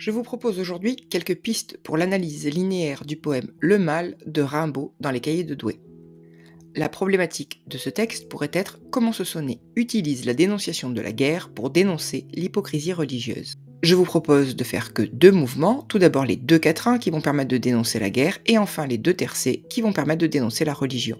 Je vous propose aujourd'hui quelques pistes pour l'analyse linéaire du poème Le Mal de Rimbaud dans les cahiers de Douai. La problématique de ce texte pourrait être comment ce sonnet utilise la dénonciation de la guerre pour dénoncer l'hypocrisie religieuse. Je vous propose de faire que deux mouvements, tout d'abord les deux quatrains qui vont permettre de dénoncer la guerre et enfin les deux tercets qui vont permettre de dénoncer la religion.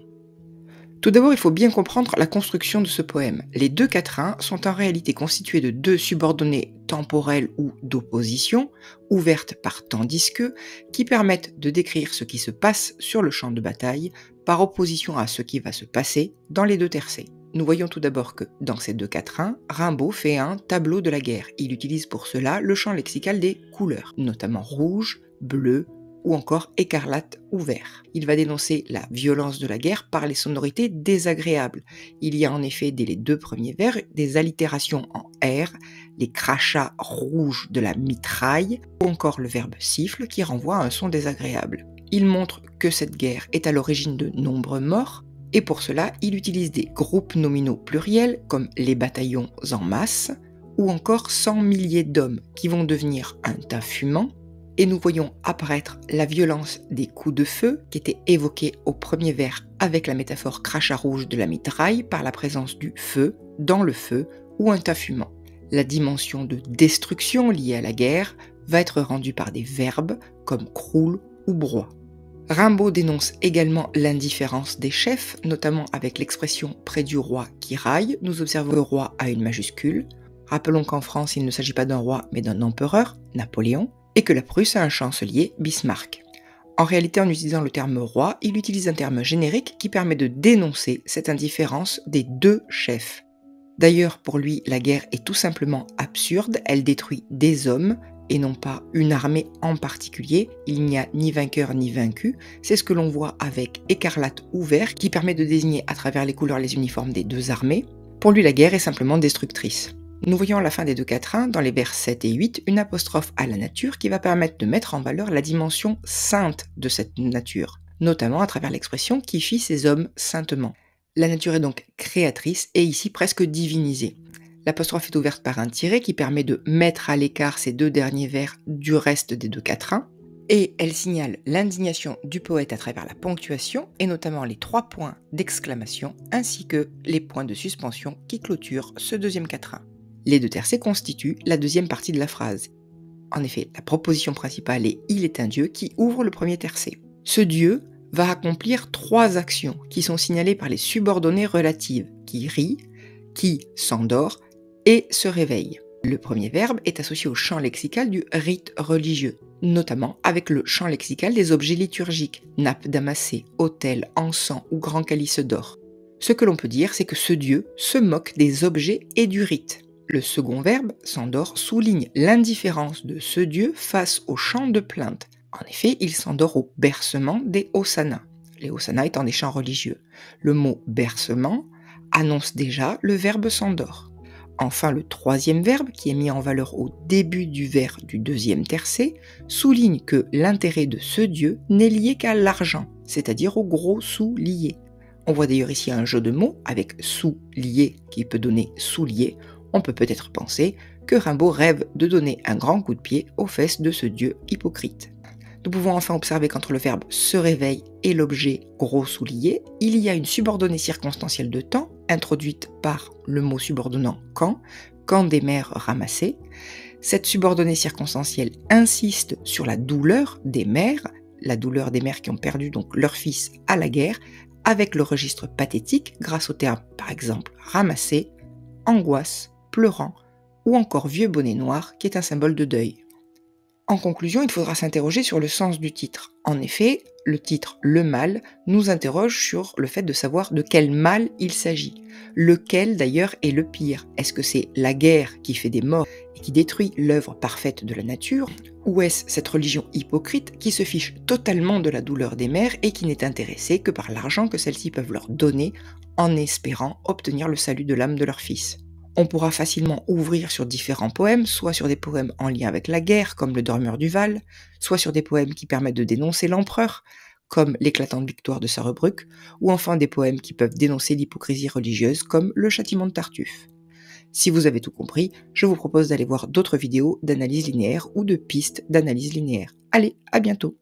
Tout d'abord, il faut bien comprendre la construction de ce poème. Les deux quatrains sont en réalité constitués de deux subordonnées temporelles ou d'opposition, ouvertes par tandis que, qui permettent de décrire ce qui se passe sur le champ de bataille par opposition à ce qui va se passer dans les deux tercets. Nous voyons tout d'abord que, dans ces deux quatrains, Rimbaud fait un tableau de la guerre. Il utilise pour cela le champ lexical des couleurs, notamment rouge, bleu, ou encore écarlate ou vert. Il va dénoncer la violence de la guerre par les sonorités désagréables. Il y a en effet dès les deux premiers vers des allitérations en R, les crachats rouges de la mitraille ou encore le verbe siffle qui renvoie à un son désagréable. Il montre que cette guerre est à l'origine de nombreux morts et pour cela il utilise des groupes nominaux pluriels comme les bataillons en masse ou encore 100 milliers d'hommes qui vont devenir un tas fumant. Et nous voyons apparaître la violence des coups de feu qui étaient évoqués au premier vers avec la métaphore crachat rouge de la mitraille par la présence du feu dans le feu ou un tas fumant. La dimension de destruction liée à la guerre va être rendue par des verbes comme croule ou broie. Rimbaud dénonce également l'indifférence des chefs, notamment avec l'expression près du roi qui raille. Nous observons le roi à une majuscule. Rappelons qu'en France, il ne s'agit pas d'un roi mais d'un empereur, Napoléon, et que la Prusse a un chancelier, Bismarck. En réalité, en utilisant le terme roi, il utilise un terme générique qui permet de dénoncer cette indifférence des deux chefs. D'ailleurs, pour lui, la guerre est tout simplement absurde, elle détruit des hommes, et non pas une armée en particulier. Il n'y a ni vainqueur ni vaincu, c'est ce que l'on voit avec écarlate ou vert, qui permet de désigner à travers les couleurs les uniformes des deux armées. Pour lui, la guerre est simplement destructrice. Nous voyons à la fin des deux quatrains, dans les vers 7 et 8, une apostrophe à la nature qui va permettre de mettre en valeur la dimension sainte de cette nature, notamment à travers l'expression qui fit ces hommes saintement. La nature est donc créatrice et ici presque divinisée. L'apostrophe est ouverte par un tiret qui permet de mettre à l'écart ces deux derniers vers du reste des deux quatrains, et elle signale l'indignation du poète à travers la ponctuation, et notamment les 3 points d'exclamation, ainsi que les points de suspension qui clôturent ce deuxième quatrain. Les deux tercets constituent la deuxième partie de la phrase. En effet, la proposition principale est « il est un dieu » qui ouvre le premier tercet. Ce dieu va accomplir 3 actions qui sont signalées par les subordonnées relatives, qui rit, qui s'endort et se réveille. Le premier verbe est associé au champ lexical du rite religieux, notamment avec le champ lexical des objets liturgiques, nappe damassée, autel, encens ou grand calice d'or. Ce que l'on peut dire, c'est que ce dieu se moque des objets et du rite. Le second verbe, s'endort, souligne l'indifférence de ce dieu face au chant de plainte. En effet, il s'endort au bercement des hosannas, les hosannas étant des chants religieux. Le mot bercement annonce déjà le verbe s'endort. Enfin, le troisième verbe, qui est mis en valeur au début du vers du deuxième tercet, souligne que l'intérêt de ce dieu n'est lié qu'à l'argent, c'est-à-dire au gros sous lié. On voit d'ailleurs ici un jeu de mots avec sous lié qui peut donner soulier. On peut peut-être penser que Rimbaud rêve de donner un grand coup de pied aux fesses de ce dieu hypocrite. Nous pouvons enfin observer qu'entre le verbe se réveille et l'objet gros soulier, il y a une subordonnée circonstancielle de temps, introduite par le mot subordonnant quand des mères ramassées. Cette subordonnée circonstancielle insiste sur la douleur des mères qui ont perdu donc leur fils à la guerre, avec le registre pathétique grâce au terme par exemple ramasser, angoisse, pleurant, ou encore vieux bonnet noir qui est un symbole de deuil. En conclusion, il faudra s'interroger sur le sens du titre. En effet, le titre « Le mal » nous interroge sur le fait de savoir de quel mal il s'agit. Lequel d'ailleurs est le pire? Est-ce que c'est la guerre qui fait des morts et qui détruit l'œuvre parfaite de la nature? Ou est-ce cette religion hypocrite qui se fiche totalement de la douleur des mères et qui n'est intéressée que par l'argent que celles-ci peuvent leur donner en espérant obtenir le salut de l'âme de leur fils? On pourra facilement ouvrir sur différents poèmes, soit sur des poèmes en lien avec la guerre, comme Le Dormeur du Val, soit sur des poèmes qui permettent de dénoncer l'empereur, comme L'éclatante victoire de Sarrebruck, ou enfin des poèmes qui peuvent dénoncer l'hypocrisie religieuse, comme Le Châtiment de Tartuffe. Si vous avez tout compris, je vous propose d'aller voir d'autres vidéos d'analyse linéaire ou de pistes d'analyse linéaire. Allez, à bientôt!